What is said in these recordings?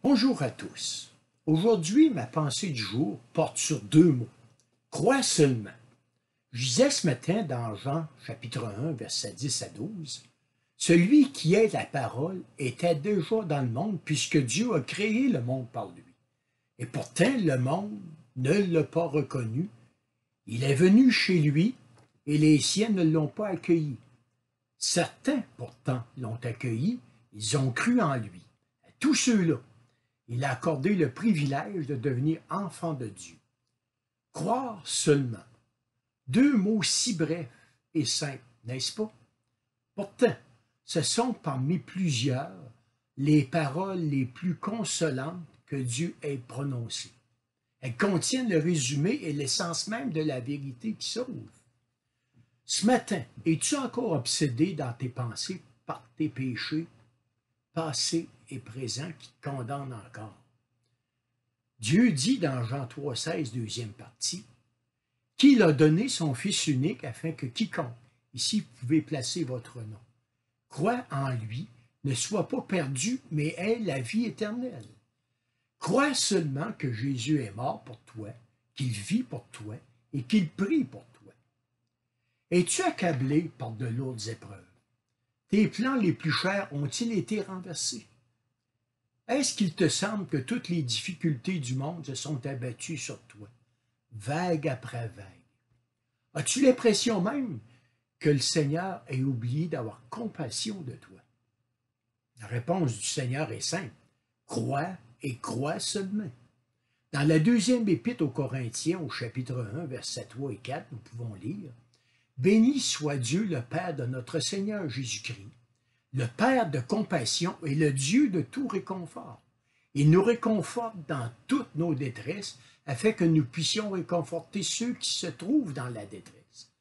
Bonjour à tous. Aujourd'hui, ma pensée du jour porte sur deux mots. Crois seulement. Je disais ce matin dans Jean chapitre 1, versets 10 à 12, celui qui est la parole était déjà dans le monde puisque Dieu a créé le monde par lui. Et pourtant, le monde ne l'a pas reconnu. Il est venu chez lui et les siens ne l'ont pas accueilli. Certains, pourtant, l'ont accueilli, ils ont cru en lui. À tous ceux-là, il a accordé le privilège de devenir enfant de Dieu. Croire seulement. Deux mots si brefs et simples, n'est-ce pas? Pourtant, ce sont parmi plusieurs les paroles les plus consolantes que Dieu ait prononcées. Elles contiennent le résumé et l'essence même de la vérité qui sauve. Ce matin, es-tu encore obsédé dans tes pensées par tes péchés passés et présents qui te condamnent encore? Dieu dit dans Jean 3,16, deuxième partie, qu'il a donné son Fils unique afin que quiconque, ici vous pouvez placer votre nom, croit en lui, ne soit pas perdu, mais ait la vie éternelle. Crois seulement que Jésus est mort pour toi, qu'il vit pour toi et qu'il prie pour toi. Es-tu accablé par de lourdes épreuves? Tes plans les plus chers ont-ils été renversés? Est-ce qu'il te semble que toutes les difficultés du monde se sont abattues sur toi, vague après vague? As-tu l'impression même que le Seigneur ait oublié d'avoir compassion de toi? La réponse du Seigneur est simple. Crois et crois seulement. Dans la deuxième épître aux Corinthiens, au chapitre 1, versets 3 et 4, nous pouvons lire « Béni soit Dieu, le Père de notre Seigneur Jésus-Christ, le Père de compassion et le Dieu de tout réconfort. Il nous réconforte dans toutes nos détresses, afin que nous puissions réconforter ceux qui se trouvent dans la détresse,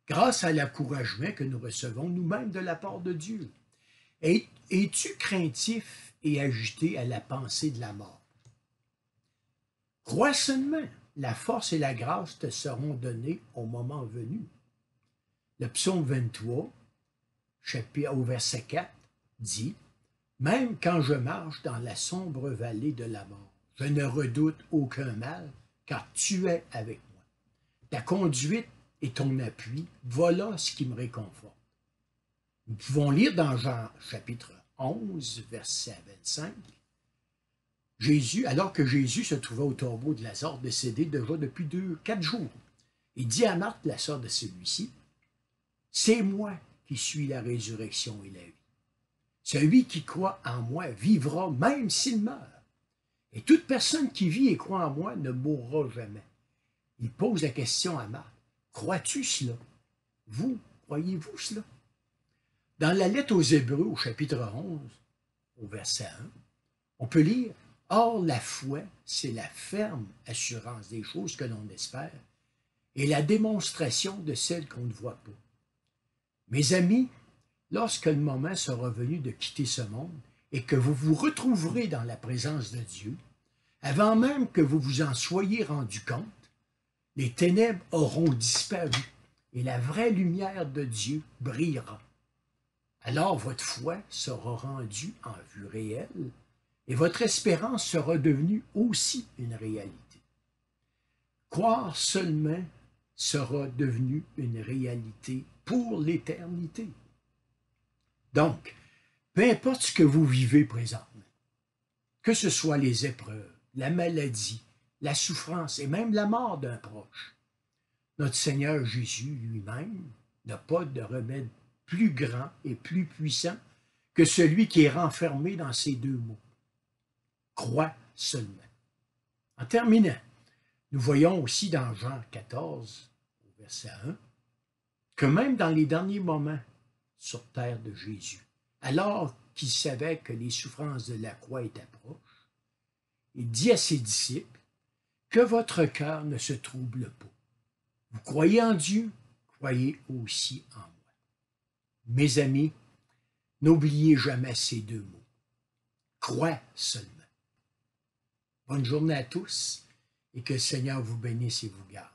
grâce à l'encouragement que nous recevons nous-mêmes de la part de Dieu. Es-tu craintif et agité à la pensée de la mort? Crois seulement, la force et la grâce te seront données au moment venu. Le psaume 23, au verset 4, dit « Même quand je marche dans la sombre vallée de la mort, je ne redoute aucun mal, car tu es avec moi. Ta conduite et ton appui, voilà ce qui me réconforte. » Nous pouvons lire dans Jean chapitre 11, verset 25, alors que Jésus se trouvait au tombeau de Lazare, décédé déjà depuis 4 jours, il dit à Marthe, la sœur de celui-ci, « C'est moi qui suis la résurrection et la vie. Celui qui croit en moi vivra même s'il meurt. Et toute personne qui vit et croit en moi ne mourra jamais. » Il pose la question à Marthe. Crois-tu cela? Vous, croyez-vous cela? Dans la lettre aux Hébreux, au chapitre 11, au verset 1, on peut lire « Or, la foi, c'est la ferme assurance des choses que l'on espère et la démonstration de celles qu'on ne voit pas. » Mes amis, lorsque le moment sera venu de quitter ce monde et que vous vous retrouverez dans la présence de Dieu, avant même que vous vous en soyez rendu compte, les ténèbres auront disparu et la vraie lumière de Dieu brillera. Alors votre foi sera rendue en vue réelle et votre espérance sera devenue aussi une réalité. Croire seulement sera devenu une réalité pour l'éternité. Donc, peu importe ce que vous vivez présentement, que ce soit les épreuves, la maladie, la souffrance et même la mort d'un proche, notre Seigneur Jésus lui-même n'a pas de remède plus grand et plus puissant que celui qui est renfermé dans ces deux mots. Crois seulement. En terminant, nous voyons aussi dans Jean 14, au verset 1, que même dans les derniers moments sur terre de Jésus, alors qu'il savait que les souffrances de la croix étaient proches, il dit à ses disciples que votre cœur ne se trouble pas. Vous croyez en Dieu, croyez aussi en moi. Mes amis, n'oubliez jamais ces deux mots. Crois seulement. Bonne journée à tous et que le Seigneur vous bénisse et vous garde.